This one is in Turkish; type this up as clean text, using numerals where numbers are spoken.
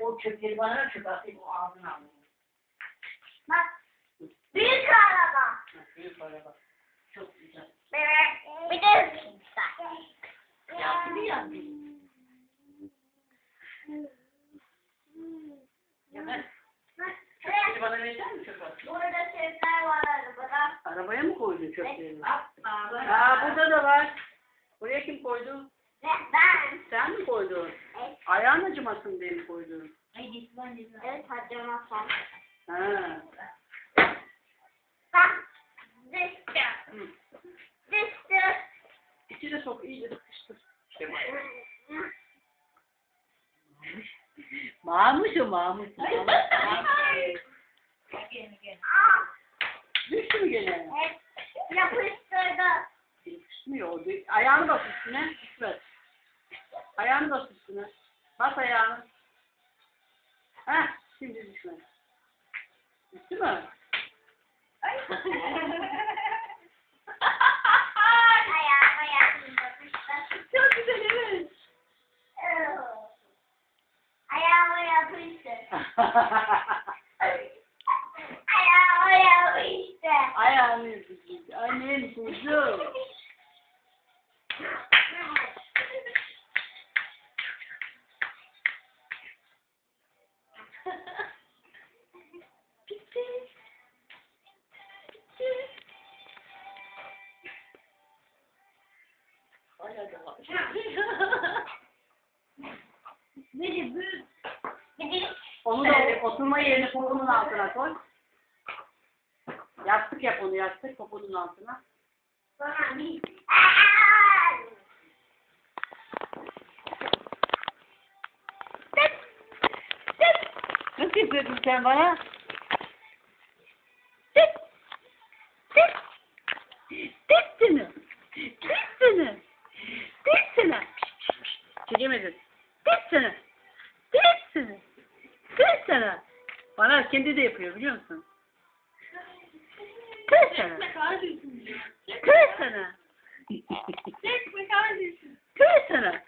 O çöpleri bana ver, çöp atayım, o ağzını al. Bak. Büyük araba. Büyük araba. Çok güzel. Bir de Yaptı ya. Ya ben çöpleri bana verecek misin çöp atayım? Burada çöpler var arabada. Arabaya mı koydun çöplerini? Aa, Burada da var. Buraya kim koydu? Ben. Sen mi koydun? Evet. Ayağın acımasın diye mi koydun? Evet, harcamasam. Ha. Bak. Düştü. Hı. Düştü. İçine sok, iyice sıkıştır. İşte bak. Mamuş o mamuş. Düştü mü gene? Evet. Yapıştırdı. Düşmüyor o. Ayağını bas üstüne. Üstüne. Ayağını bas üstüne. Bas ayağını. Heh, şimdi düşmedi. Düştü mü? Ayağıma yapıştı. Çok güzel evet. Ayağıma yapıştı. Ayağıma yapıştı. Ayağını yapıştı. Annem kuzu. Bitti. Hala devam. Biri büyük. Biri. Onu da oturma yerini poponun altına koy. Yastık yap onu, yastık poponun altına. Sonra bir. Nasıl yapıyordun sen bana? Dişsini. Dişsini. Dişsini. Çekemedin. Dişsini. Dişsini. Dişsini. Bana kendi de yapıyor biliyor musun? Dişsini. Dişsini. Dişsini.